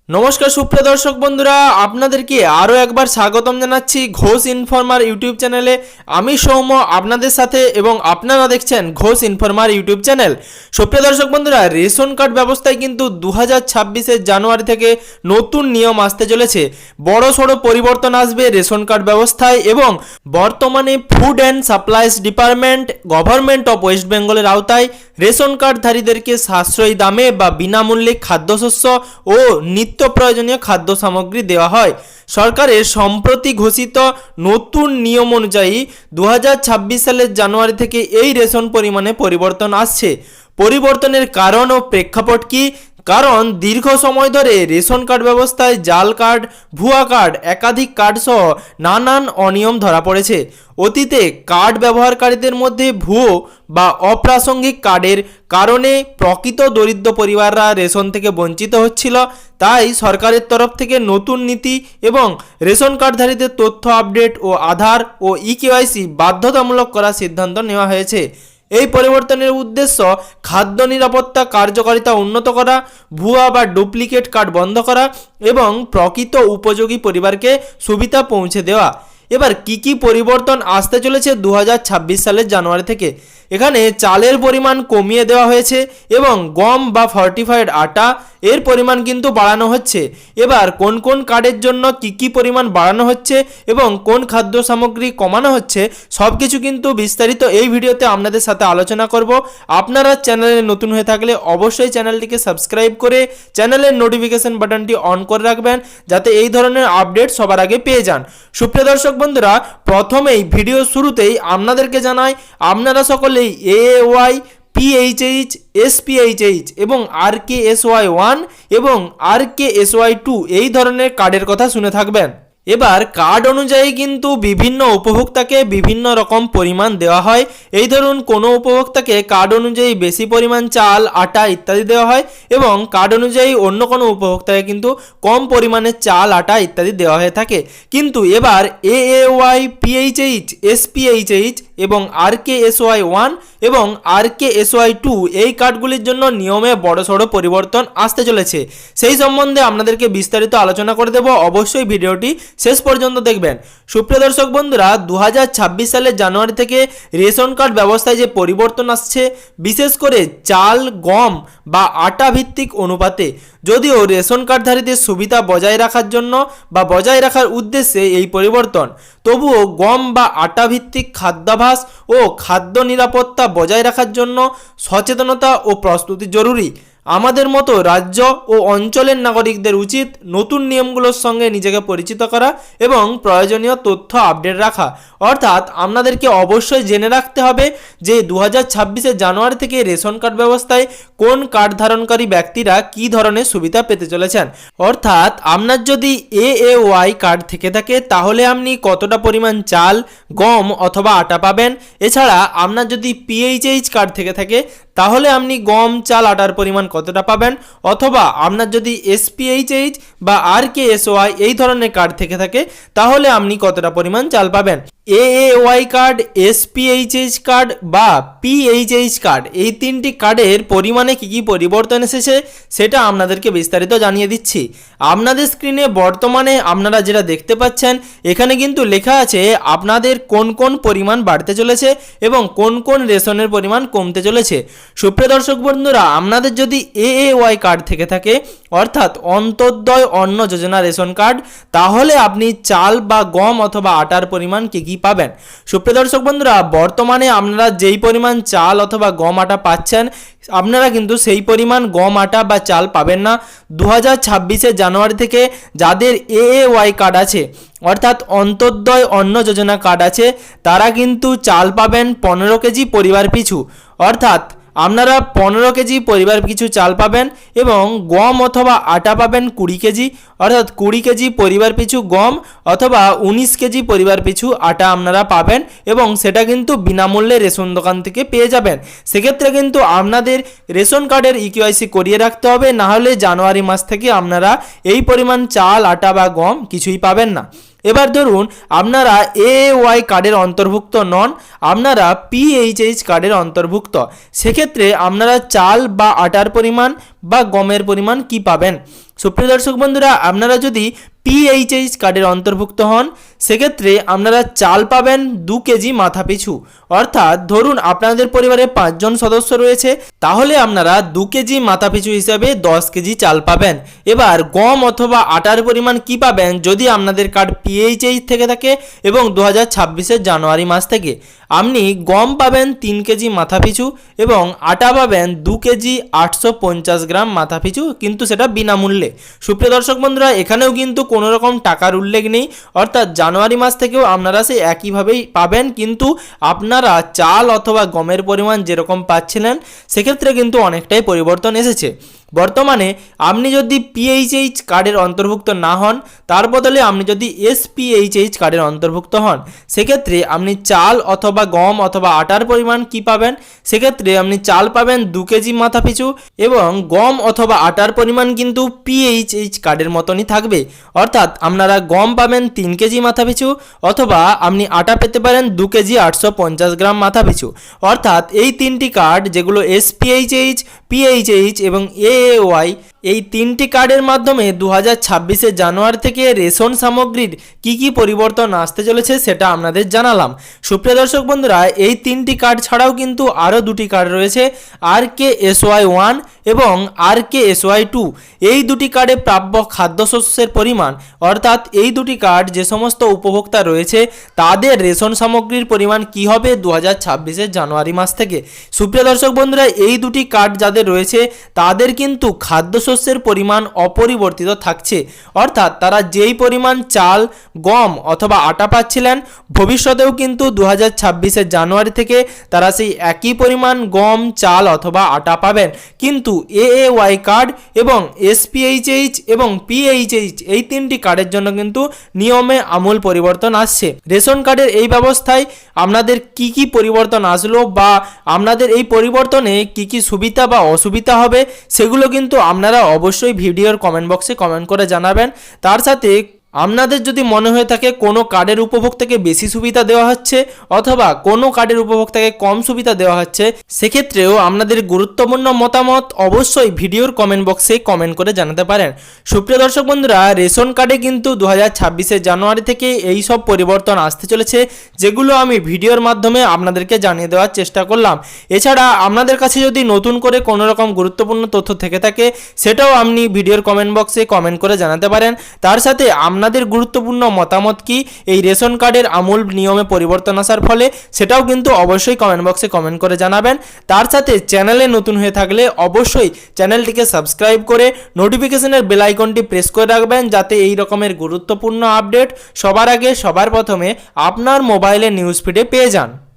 নমস্কার সুপ্রিয় দর্শক বন্ধুরা, আপনাদেরকে আরও একবার স্বাগতম জানাচ্ছি ঘোষ ইনফরমার ইউটিউব চ্যানেলে। আমি সৌম্য আপনাদের সাথে এবং আপনারা দেখছেন ঘোষ ইনফরমার ইউটিউব চ্যানেল। সুপ্রিয় দর্শক বন্ধুরা, রেশন কার্ড ব্যবস্থায় কিন্তু 2026 জানুয়ারি থেকে নতুন নিয়ম আসতে চলেছে। বড় সড়ো পরিবর্তন আসবে রেশন কার্ড ব্যবস্থায় এবং বর্তমানে food and supplies department government of West বেঙ্গলের আওতায় রেশন কার্ডধারীদেরকে সাশ্রয়ী দামে বা বিনামূল্যে খাদ্যশস্য ও নিত্য প্রয়োজনীয় খাদ্য সামগ্রী দেওয়া হয়। সরকারের সম্প্রতি ঘোষিত নতুন নিয়ম অনুযায়ী 2026 সালের জানুয়ারি থেকে এই রেশন পরিমাণে পরিবর্তন আসছে। পরিবর্তনের কারণ ও প্রেক্ষাপট কি? কারণ দীর্ঘ সময় ধরে রেশন কার্ড ব্যবস্থায় জাল কার্ড, ভুয়া কার্ড, একাধিক কার্ড সহ নানান অনিয়ম ধরা পড়েছে। অতীতে কার্ড ব্যবহারকারীদের মধ্যে ভুয়ো বা অপ্রাসঙ্গিক কার্ডের কারণে প্রকৃত দরিদ্র পরিবাররা রেশন থেকে বঞ্চিত হচ্ছিল। তাই সরকারের তরফ থেকে নতুন নীতি এবং রেশন কার্ডধারীদের তথ্য আপডেট ও আধার ও ইকেওয়াইসি বাধ্যতামূলক করার সিদ্ধান্ত নেওয়া হয়েছে। এই পরিবর্তনের উদ্দেশ্য খাদ্য নিরাপত্তা কার্যকারিতা উন্নত করা, ভুয়া বা ডুপ্লিকেট কার্ড বন্ধ করা এবং প্রকৃত উপযোগী পরিবারকে সুবিধা পৌঁছে দেওয়া। এবার কি পরিবর্তন আসতে চলেছে 2026 সালের জানুয়ারি থেকে? এখানে চালের পরিমাণ কমিয়ে দেওয়া হয়েছে এবং গম বা ফর্টিফাইড আটা এর পরিমাণ কিন্তু বাড়ানো হচ্ছে। এবার কোন কোন কার্ডের জন্য কি পরিমাণ বাড়ানো হচ্ছে এবং কোন খাদ্য সামগ্রী কমানো হচ্ছে সব কিছু কিন্তু বিস্তারিত এই ভিডিওতে আপনাদের সাথে আলোচনা করব। আপনারা চ্যানেলে নতুন হয়ে থাকলে অবশ্যই চ্যানেলটিকে সাবস্ক্রাইব করে চ্যানেলের নোটিফিকেশন বাটনটি অন করে রাখবেন, যাতে এই ধরনের আপডেট সবার আগে পেয়ে যান। সুপ্রিয় দর্শক বন্ধুরা, প্রথমেই ভিডিও শুরুতেই আপনাদেরকে জানাই, আপনারা সকলেই AAY, PHH, SPHH এবং RKSY1 এবং RKSY2 এই ধরনের কার্ডের কথা শুনে থাকবেন। এবার কার্ড অনুযায়ী কিন্তু বিভিন্ন উপভোক্তাকে বিভিন্ন রকম পরিমাণ দেওয়া হয়। এই ধরুন কোনো উপভোক্তাকে কার্ড অনুযায়ী বেশি পরিমাণ চাল, আটা ইত্যাদি দেওয়া হয় এবং কার্ড অনুযায়ী অন্য কোনো উপভোক্তাকে কিন্তু কম পরিমাণে চাল, আটা ইত্যাদি দেওয়া হয়ে থাকে। কিন্তু এবার AAY, PHH, SPHH এবং RKSY1 এবং RKSY2 এই কার্ডগুলির জন্য নিয়মে বড়সড় পরিবর্তন আসতে চলেছে। সেই সম্বন্ধে আপনাদেরকে বিস্তারিত আলোচনা করে দেব, অবশ্যই ভিডিওটি শেষ পর্যন্ত দেখবেন। সুপ্রিয় দর্শক বন্ধুরা, 2026 সালের জানুয়ারি থেকে রেশন কার্ড ব্যবস্থায় যে পরিবর্তন আসছে, বিশেষ করে চাল, গম বা আটা ভিত্তিক অনুপাতে, যদিও রেশন কার্ডধারীদের সুবিধা বজায় রাখার জন্য বা বজায় রাখার উদ্দেশ্যে এই পরিবর্তন, তবুও গম বা আটা ভিত্তিক খাদ্যাভ্যাস ও খাদ্য নিরাপত্তা বজায় রাখার জন্য সচেতনতা ও প্রস্তুতি জরুরি। আমাদের মতো রাজ্য ও অঞ্চলের নাগরিকদের উচিত নতুন নিয়মগুলোর সঙ্গে নিজেকে পরিচিত করা এবং প্রয়োজনীয় তথ্য আপডেট রাখা। অর্থাৎ আপনাদেরকে অবশ্যই জেনে রাখতে হবে যে 2026 জানুয়ারি থেকে রেশন কার্ড ব্যবস্থায় কোন কার্ড ধারণকারী ব্যক্তিরা কী ধরনের সুবিধা পেতে চলেছেন। অর্থাৎ আপনার যদি AAY কার্ড থেকে থাকে তাহলে আপনি কতটা পরিমাণ চাল, গম অথবা আটা পাবেন। এছাড়া আপনার যদি PHH কার্ড থেকে থাকে তাহলে আপনি গম, চাল, আটার পরিমাণ কতটা পাবেন, অথবা আপনার যদি SPHH বা RKSY এই ধরনের কার্ড থেকে থাকে তাহলে আপনি কতটা পরিমাণ চাল পাবেন। AAY কার্ড, SPHH কার্ড বা PHH কার্ড এই তিনটি কার্ডের পরিমাণে কি পরিবর্তন এসেছে সেটা আপনাদেরকে বিস্তারিত জানিয়ে দিচ্ছি। আপনাদের স্ক্রিনে বর্তমানে আপনারা যেটা দেখতে পাচ্ছেন, এখানে কিন্তু লেখা আছে আপনাদের কোন কোন পরিমাণ বাড়তে চলেছে এবং কোন কোন রেশনের পরিমাণ কমতে চলেছে। সুপ্রিয় দর্শক বন্ধুরা, আপনাদের যদি AAY কার্ড থেকে থাকে অর্থাৎ অন্তর্দয় অন্ন যোজনা রেশন কার্ড, তাহলে আপনি চাল বা গম অথবা আটার পরিমাণ কি পাবেন। সুপ্রিয় দর্শক বন্ধুরা, বর্তমানে আপনারা যেই পরিমাণ চাল অথবা গম, আটা পাচ্ছেন, আপনারা কিন্তু সেই পরিমাণ গম, আটা বা চাল পাবেন না। 2026 জানুয়ারি থেকে যাদের AAY কার্ড আছে অর্থাৎ অন্তর্দয় অন্ন যোজনা কার্ড আছে, তারা কিন্তু চাল পাবেন 15 কেজি পরিবার পিছু, অর্থাৎ আপনারা 15 কেজি পরিবার পিছু চাল পাবেন এবং গম অথবা আটা পাবেন 20 কেজি, অর্থাৎ 20 কেজি পরিবার পিছু গম অথবা 19 কেজি পরিবার পিছু আটা আপনারা পাবেন এবং সেটা কিন্তু বিনামূল্যে রেশন দোকান থেকে পেয়ে যাবেন। সেক্ষেত্রে কিন্তু আপনাদের রেশন কার্ডের ইকেওয়াইসি করিয়ে রাখতে হবে, না হলে জানুয়ারি মাস থেকে আপনারা এই পরিমাণ চাল, আটা বা গম কিছুই পাবেন না। এবার ধরুন আপনারা AAY কার্ডের অন্তর্ভুক্ত নন, আপনারা PHH কার্ডের অন্তর্ভুক্ত। সেক্ষেত্রে আপনারা চাল বা আটার পরিমাণ বা গমের পরিমাণ কি পাবেন। সুপ্রিয় দর্শক বন্ধুরা, আপনারা যদি পিএইচএইচ কার্ডের অন্তর্ভুক্ত হন সেক্ষেত্রে আপনারা চাল পাবেন 2 কেজি মাথাপিছু। অর্থাৎ ধরুন আপনাদের পরিবারে 5 জন সদস্য রয়েছে, তাহলে আপনারা 2 কেজি মাথাপিছু হিসাবে 10 কেজি চাল পাবেন। এবার গম অথবা আটার পরিমাণ কি পাবেন যদি আপনাদের কার্ড পিএইচএইচ থেকে থাকে এবং 2026-এর জানুয়ারি মাস থেকে? আপনি গম পাবেন 3 কেজি মাথাপিছু এবং আটা পাবেন 2 কেজি 850 গ্রাম মাথাপিছু, কিন্তু সেটা বিনামূল্যে। সুপ্রিয় দর্শক বন্ধুরা, এখানেও কিন্তু কোনো রকম টাকার উল্লেখ নেই, অর্থাৎ জানুয়ারি মাস থেকেও আপনারা সেই একইভাবেই পাবেন, কিন্তু আপনারা চাল অথবা গমের পরিমাণ যেরকম পাচ্ছিলেন সেক্ষেত্রে কিন্তু অনেকটাই পরিবর্তন এসেছে। বর্তমানে আপনি যদি পিএইচএইচ কার্ডের অন্তর্ভুক্ত না হন, তার বদলে আপনি যদি এসপিএইচএইচ কার্ডের অন্তর্ভুক্ত হন সেক্ষেত্রে আপনি চাল অথবা গম অথবা আটার পরিমাণ কি পাবেন? সেক্ষেত্রে আপনি চাল পাবেন 2 কেজি মাথাপিছু এবং গম অথবা আটার পরিমাণ কিন্তু পিএইচএইচ কার্ডের মতনই থাকবে। অর্থাৎ আপনারা গম পাবেন 3 কেজি মাথাপিছু অথবা আপনি আটা পেতে পারেন 2 কেজি 850 গ্রাম মাথাপিছু। অর্থাৎ এই 3টি কার্ড যেগুলো এসপিএইচএইচ, পিএইচএইচ এবং এএওয়াই, এই 3টি কার্ডের মাধ্যমে 2026-এর জানুয়ারি থেকে রেশন সামগ্রীর কি পরিবর্তন আসতে চলেছে সেটা আপনাদের জানালাম। সুপ্রিয় দর্শক বন্ধুরা, এই 3টি কার্ড ছাড়াও কিন্তু আরও 2টি কার্ড রয়েছে, RKSY1 এবং RKSY2। এই 2টি কার্ডে প্রাপ্য খাদ্যশস্যের পরিমাণ, অর্থাৎ এই 2টি কার্ড যে সমস্ত উপভোক্তা রয়েছে তাদের রেশন সামগ্রীর পরিমাণ কি হবে 2026-এর জানুয়ারি মাস থেকে? সুপ্রিয় দর্শক বন্ধুরা, এই 2টি কার্ড যাদের রয়েছে তাদের কিন্তু খাদ্যশস্যের পরিমাণ অপরিবর্তিত থাকছে। অর্থাৎ তারা যেই পরিমাণ চাল, গম অথবা আটা পাচ্ছিলেন ভবিষ্যতেও কিন্তু 2026-এর জানুয়ারি থেকে তারা সেই একই পরিমাণ গম, চাল অথবা আটা পাবেন। কিন্তু এএওয়াই কার্ড এবং এসপিএইচএইচ এবং পিএইচএইচ এই 3টি কার্ডের জন্য কিন্তু নিয়মে আমূল পরিবর্তন আসছে। রেশন কার্ডের এই ব্যবস্থায় আপনাদের কি পরিবর্তন আসলো বা আপনাদের এই পরিবর্তনে কি সুবিধা বা অসুবিধা হবে সেগুলো কিন্তু আপনারা অবশ্যই ভিডিওর কমেন্ট বক্সে কমেন্ট করে জানাবেন। তার সাথে আপনাদের যদি মনে হয়ে থাকে কোনো কার্ডের উপভোক্তাকে বেশি সুবিধা দেওয়া হচ্ছে অথবা কোনো কার্ডের উপভোক্তাকে কম সুবিধা দেওয়া হচ্ছে, সেক্ষেত্রেও আপনাদের গুরুত্বপূর্ণ মতামত অবশ্যই ভিডিওর কমেন্ট বক্সে কমেন্ট করে জানাতে পারেন। সুপ্রিয় দর্শক বন্ধুরা, রেশন কার্ডে কিন্তু 2026-এর জানুয়ারি থেকে এই সব পরিবর্তন আসতে চলেছে, যেগুলো আমি ভিডিওর মাধ্যমে আপনাদেরকে জানিয়ে দেওয়ার চেষ্টা করলাম। এছাড়া আপনাদের কাছে যদি নতুন করে কোনো রকম গুরুত্বপূর্ণ তথ্য থেকে থাকে সেটাও আপনি ভিডিওর কমেন্ট বক্সে কমেন্ট করে জানাতে পারেন। তার সাথে আপনাদের গুরুত্বপূর্ণ মতামত কি এই রেশন কার্ডের আমূল নিয়মে পরিবর্তন আসার ফলে সেটাও কিন্তু অবশ্যই কমেন্ট বক্সে কমেন্ট করে জানাবেন। তার সাথে চ্যানেলে নতুন হয়ে থাকলে অবশ্যই চ্যানেলটিকে সাবস্ক্রাইব করে নোটিফিকেশনের বেল আইকনটি প্রেস করে রাখবেন, যাতে এই রকমের গুরুত্বপূর্ণ আপডেট সবার আগে সবার প্রথমে আপনার মোবাইলের নিউজ ফিডে পেয়ে যান।